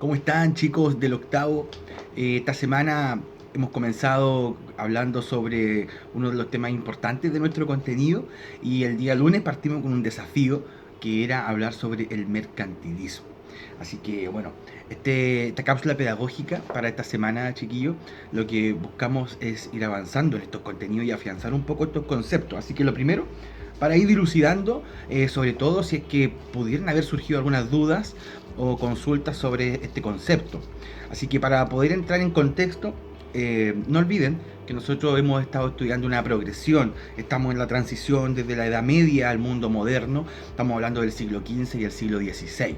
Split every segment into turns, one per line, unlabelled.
¿Cómo están, chicos del octavo? Esta semana hemos comenzado hablando sobre uno de los temas importantes de nuestro contenido y el día lunes partimos con un desafío que era hablar sobre el mercantilismo. Así que bueno, esta cápsula pedagógica para esta semana, chiquillos, lo que buscamos es ir avanzando en estos contenidos y afianzar un poco estos conceptos. Así que lo primero, para ir dilucidando, sobre todo si es que pudieran haber surgido algunas dudas o consultas sobre este concepto. Así que para poder entrar en contexto, no olviden que nosotros hemos estado estudiando una progresión, estamos en la transición desde la Edad Media al mundo moderno, estamos hablando del siglo XV y el siglo XVI.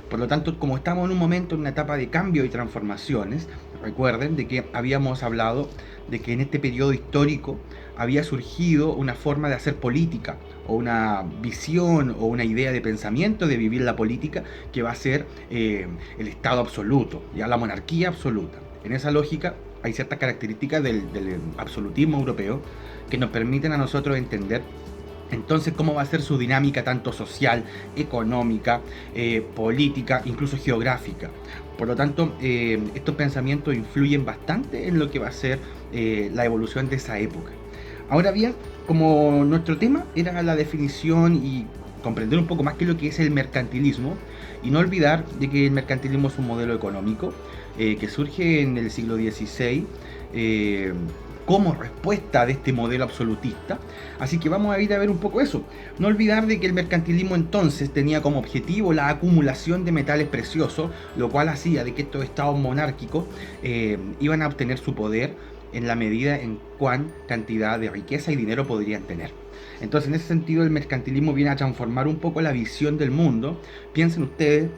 Por lo tanto, como estamos en un momento, en una etapa de cambio y transformaciones, recuerden de que habíamos hablado de que en este periodo histórico había surgido una forma de hacer política, o una visión o una idea de pensamiento de vivir la política que va a ser el Estado absoluto, ya la monarquía absoluta. En esa lógica hay ciertas características del absolutismo europeo que nos permiten a nosotros entender entonces cómo va a ser su dinámica tanto social, económica, política, incluso geográfica. Por lo tanto, estos pensamientos influyen bastante en lo que va a ser la evolución de esa época. Ahora bien, como nuestro tema era la definición y comprender un poco más qué es lo que es el mercantilismo, y no olvidar de que el mercantilismo es un modelo económico que surge en el siglo XVI como respuesta de este modelo absolutista. Así que vamos a ir a ver un poco eso. No olvidar de que el mercantilismo entonces tenía como objetivo la acumulación de metales preciosos, lo cual hacía de que estos estados monárquicos iban a obtener su poder en la medida en cuán cantidad de riqueza y dinero podrían tener. Entonces, en ese sentido, el mercantilismo viene a transformar un poco la visión del mundo. Piensen ustedes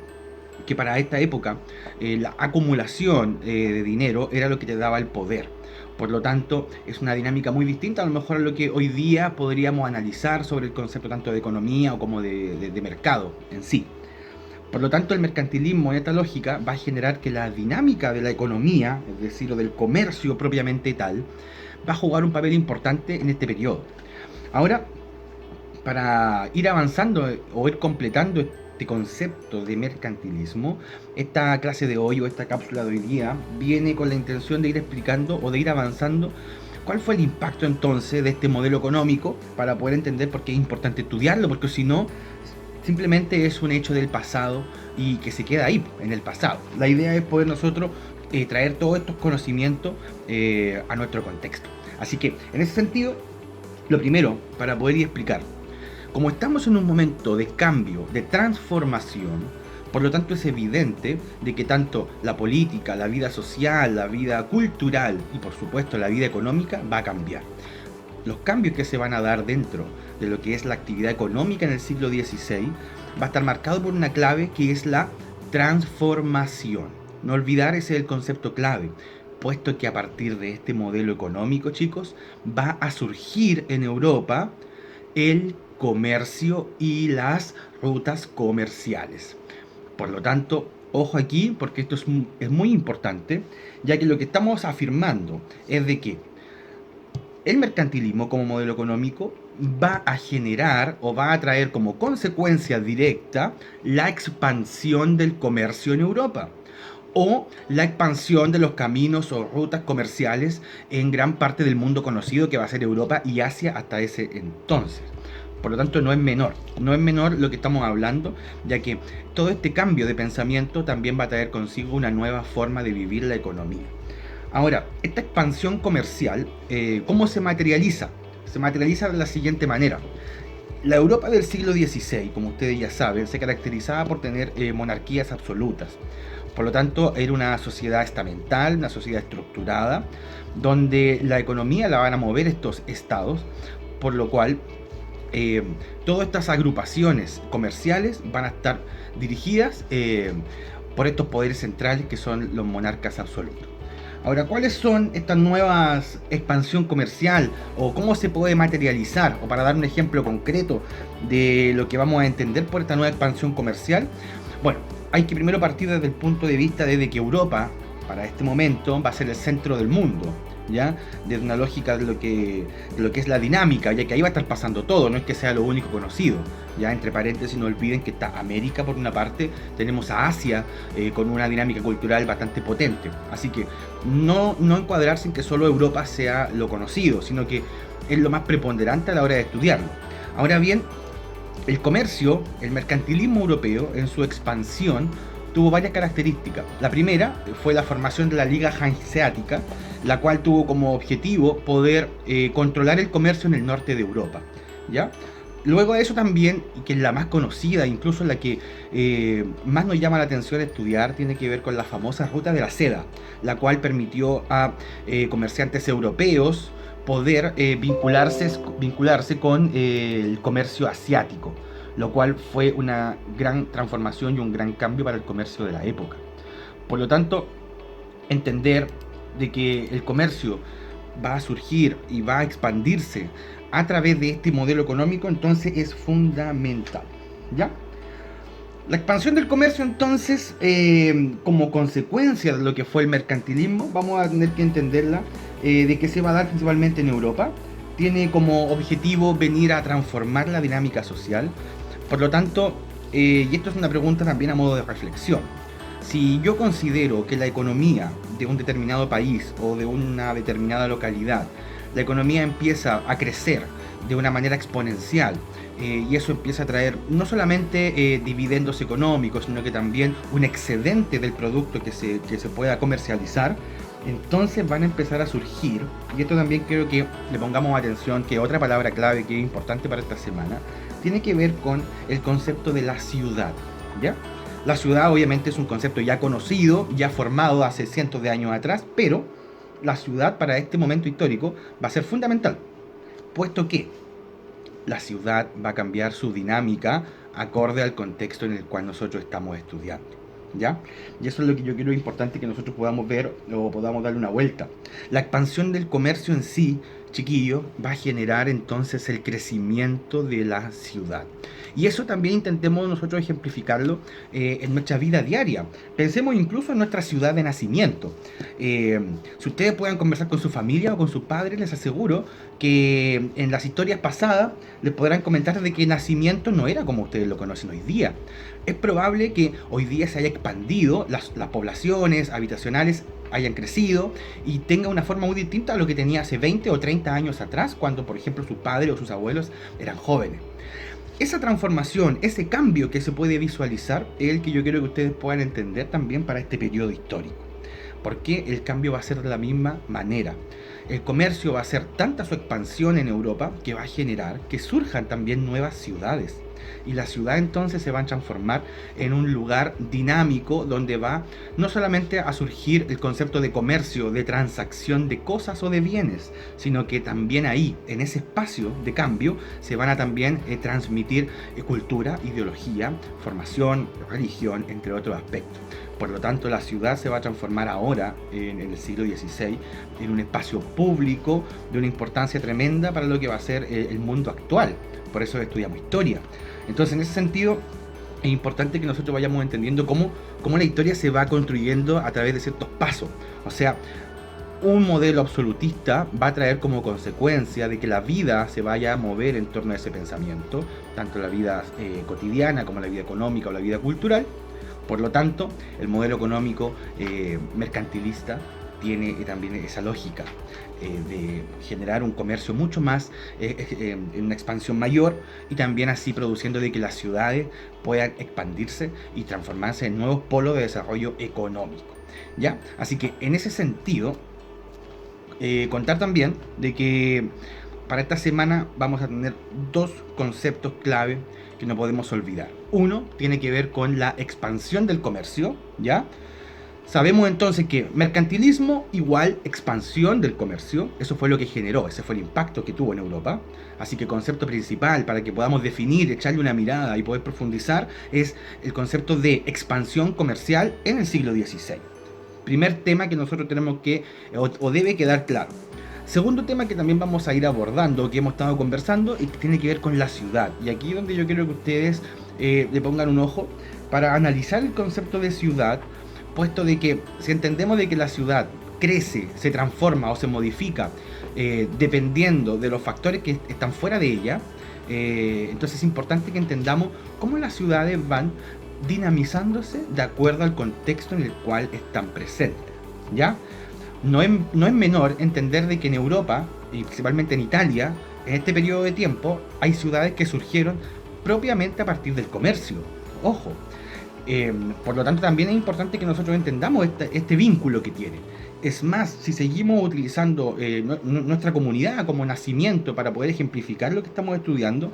que para esta época la acumulación de dinero era lo que te daba el poder. Por lo tanto, es una dinámica muy distinta a lo mejor a lo que hoy día podríamos analizar sobre el concepto tanto de economía o como de mercado en sí. Por lo tanto, el mercantilismo en esta lógica va a generar que la dinámica de la economía, es decir, o del comercio propiamente tal, va a jugar un papel importante en este periodo. Ahora, para ir avanzando o ir completando este concepto de mercantilismo, esta clase de hoy o esta cápsula de hoy día viene con la intención de ir explicando o de ir avanzando cuál fue el impacto entonces de este modelo económico para poder entender por qué es importante estudiarlo, porque si no, simplemente es un hecho del pasado y que se queda ahí, en el pasado. La idea es poder nosotros traer todos estos conocimientos a nuestro contexto. Así que, en ese sentido, lo primero, para poder ir a explicar, como estamos en un momento de cambio, de transformación, por lo tanto es evidente de que tanto la política, la vida social, la vida cultural y por supuesto la vida económica va a cambiar. Los cambios que se van a dar dentro de lo que es la actividad económica en el siglo XVI va a estar marcado por una clave que es la transformación. No olvidar ese es el concepto clave, puesto que a partir de este modelo económico, chicos, va a surgir en Europa el comercio y las rutas comerciales. Por lo tanto, ojo aquí, porque esto es muy importante, ya que lo que estamos afirmando es de que el mercantilismo como modelo económico va a generar o va a traer como consecuencia directa la expansión del comercio en Europa o la expansión de los caminos o rutas comerciales en gran parte del mundo conocido que va a ser Europa y Asia hasta ese entonces. Por lo tanto, no es menor lo que estamos hablando, ya que todo este cambio de pensamiento también va a traer consigo una nueva forma de vivir la economía. Ahora, esta expansión comercial, ¿cómo se materializa? Se materializa de la siguiente manera. La Europa del siglo XVI, como ustedes ya saben, se caracterizaba por tener monarquías absolutas. Por lo tanto, era una sociedad estamental, una sociedad estructurada, donde la economía la van a mover estos estados, por lo cual todas estas agrupaciones comerciales van a estar dirigidas por estos poderes centrales que son los monarcas absolutos. Ahora, ¿cuáles son estas nuevas expansión comercial o cómo se puede materializar? O para dar un ejemplo concreto de lo que vamos a entender por esta nueva expansión comercial, bueno, hay que primero partir desde el punto de vista de que Europa, para este momento, va a ser el centro del mundo. ¿ya? Desde una lógica de lo que es la dinámica, ya que ahí va a estar pasando todo, no es que sea lo único conocido. Ya entre paréntesis, no olviden que está América por una parte, tenemos a Asia con una dinámica cultural bastante potente. Así que no encuadrarse en que solo Europa sea lo conocido, sino que es lo más preponderante a la hora de estudiarlo. Ahora bien, el comercio, el mercantilismo europeo, en su expansión, tuvo varias características. La primera fue la formación de la Liga Hanseática, la cual tuvo como objetivo poder controlar el comercio en el norte de Europa. ¿Ya? Luego de eso también, y que es la más conocida, incluso la que más nos llama la atención estudiar, tiene que ver con la famosa Ruta de la Seda, la cual permitió a comerciantes europeos poder vincularse con el comercio asiático, lo cual fue una gran transformación y un gran cambio para el comercio de la época. Por lo tanto, entender de que el comercio va a surgir y va a expandirse a través de este modelo económico, entonces es fundamental. ¿Ya? La expansión del comercio, entonces, como consecuencia de lo que fue el mercantilismo, vamos a tener que entenderla de que se va a dar principalmente en Europa. Tiene como objetivo venir a transformar la dinámica social. Por lo tanto, y esto es una pregunta también a modo de reflexión, si yo considero que la economía de un determinado país o de una determinada localidad, la economía empieza a crecer de una manera exponencial, y eso empieza a traer no solamente dividendos económicos, sino que también un excedente del producto que se pueda comercializar, entonces van a empezar a surgir, y esto también quiero que le pongamos atención, que otra palabra clave que es importante para esta semana, tiene que ver con el concepto de la ciudad, ¿ya? La ciudad obviamente es un concepto ya conocido, ya formado hace cientos de años atrás, pero la ciudad para este momento histórico va a ser fundamental, puesto que la ciudad va a cambiar su dinámica acorde al contexto en el cual nosotros estamos estudiando. ¿Ya? Y eso es lo que yo creo importante que nosotros podamos ver o podamos darle una vuelta. La expansión del comercio en sí, chiquillo, va a generar entonces el crecimiento de la ciudad. Y eso también intentemos nosotros ejemplificarlo en nuestra vida diaria. Pensemos incluso en nuestra ciudad de nacimiento. Si ustedes puedan conversar con su familia o con sus padres, les aseguro que en las historias pasadas les podrán comentar de que el nacimiento no era como ustedes lo conocen hoy día. Es probable que hoy día se haya expandido, las poblaciones habitacionales hayan crecido y tenga una forma muy distinta a lo que tenía hace 20 o 30 años atrás, cuando por ejemplo sus padres o sus abuelos eran jóvenes. Esa transformación, ese cambio que se puede visualizar es el que yo quiero que ustedes puedan entender también para este periodo histórico. Porque el cambio va a ser de la misma manera. El comercio va a hacer tanta su expansión en Europa que va a generar que surjan también nuevas ciudades. Y la ciudad entonces se va a transformar en un lugar dinámico donde va no solamente a surgir el concepto de comercio, de transacción de cosas o de bienes, sino que también ahí, en ese espacio de cambio, se van a también transmitir cultura, ideología, formación, religión, entre otros aspectos. Por lo tanto, la ciudad se va a transformar ahora, en el siglo XVI, en un espacio público de una importancia tremenda para lo que va a ser el mundo actual. Por eso estudiamos historia. Entonces, en ese sentido, es importante que nosotros vayamos entendiendo cómo la historia se va construyendo a través de ciertos pasos. O sea, un modelo absolutista va a traer como consecuencia de que la vida se vaya a mover en torno a ese pensamiento, tanto la vida cotidiana como la vida económica o la vida cultural. Por lo tanto, el modelo económico mercantilista tiene también esa lógica de generar un comercio mucho más, en una expansión mayor, y también así produciendo de que las ciudades puedan expandirse y transformarse en nuevos polos de desarrollo económico. ¿Ya? Así que en ese sentido, contar también de que para esta semana vamos a tener dos conceptos clave que no podemos olvidar. Uno tiene que ver con la expansión del comercio, ¿ya? Sabemos entonces que mercantilismo igual expansión del comercio, eso fue lo que generó, ese fue el impacto que tuvo en Europa. Así que el concepto principal para que podamos definir, echarle una mirada y poder profundizar es el concepto de expansión comercial en el siglo XVI. Primer tema que nosotros tenemos que, o debe quedar claro. Segundo tema que también vamos a ir abordando, que hemos estado conversando y que tiene que ver con la ciudad. Y aquí es donde yo quiero que ustedes le pongan un ojo para analizar el concepto de ciudad, puesto de que si entendemos de que la ciudad crece, se transforma o se modifica dependiendo de los factores que están fuera de ella. Entonces es importante que entendamos cómo las ciudades van dinamizándose de acuerdo al contexto en el cual están presentes, ¿ya? No es menor entender de que en Europa, y principalmente en Italia, en este periodo de tiempo, hay ciudades que surgieron propiamente a partir del comercio. Ojo. Por lo tanto, también es importante que nosotros entendamos este vínculo que tiene. Es más, si seguimos utilizando nuestra comunidad como nacimiento para poder ejemplificar lo que estamos estudiando,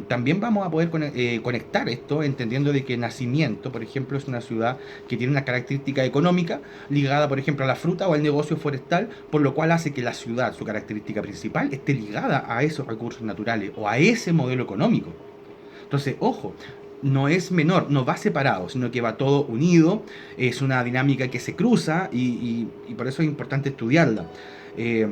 también vamos a poder conectar esto, entendiendo de que nacimiento, por ejemplo, es una ciudad que tiene una característica económica ligada, por ejemplo, a la fruta o al negocio forestal, por lo cual hace que la ciudad, su característica principal, esté ligada a esos recursos naturales o a ese modelo económico. Entonces, ojo, no es menor, no va separado, sino que va todo unido, es una dinámica que se cruza y por eso es importante estudiarla. Eh,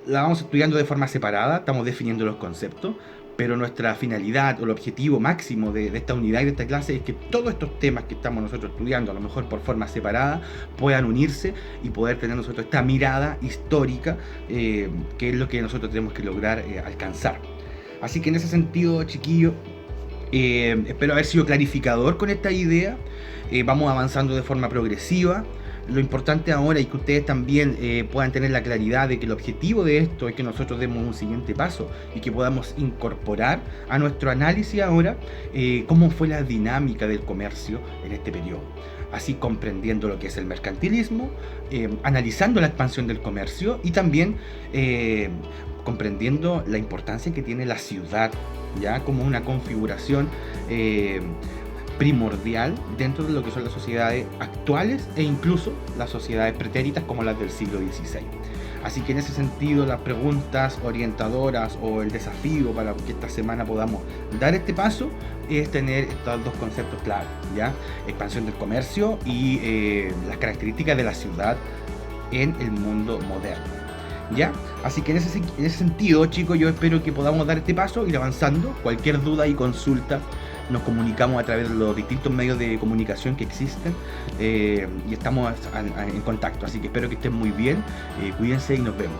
la vamos estudiando de forma separada, estamos definiendo los conceptos, pero nuestra finalidad o el objetivo máximo de esta unidad y de esta clase es que todos estos temas que estamos nosotros estudiando, a lo mejor por forma separada, puedan unirse y poder tener nosotros esta mirada histórica, que es lo que nosotros tenemos que lograr alcanzar. Así que en ese sentido, chiquillos, espero haber sido clarificador con esta idea. Vamos avanzando de forma progresiva. Lo importante ahora es que ustedes también puedan tener la claridad de que el objetivo de esto es que nosotros demos un siguiente paso y que podamos incorporar a nuestro análisis ahora cómo fue la dinámica del comercio en este periodo. Así comprendiendo lo que es el mercantilismo, analizando la expansión del comercio y también comprendiendo la importancia que tiene la ciudad, ya como una configuración primordial dentro de lo que son las sociedades actuales e incluso las sociedades pretéritas como las del siglo XVI. Así que en ese sentido, las preguntas orientadoras o el desafío para que esta semana podamos dar este paso es tener estos dos conceptos claros, ¿ya? Expansión del comercio y las características de la ciudad en el mundo moderno, ¿ya? Así que en ese sentido, chicos, yo espero que podamos dar este paso, ir avanzando. Cualquier duda y consulta nos comunicamos a través de los distintos medios de comunicación que existen y estamos en contacto. Así que espero que estén muy bien, cuídense y nos vemos.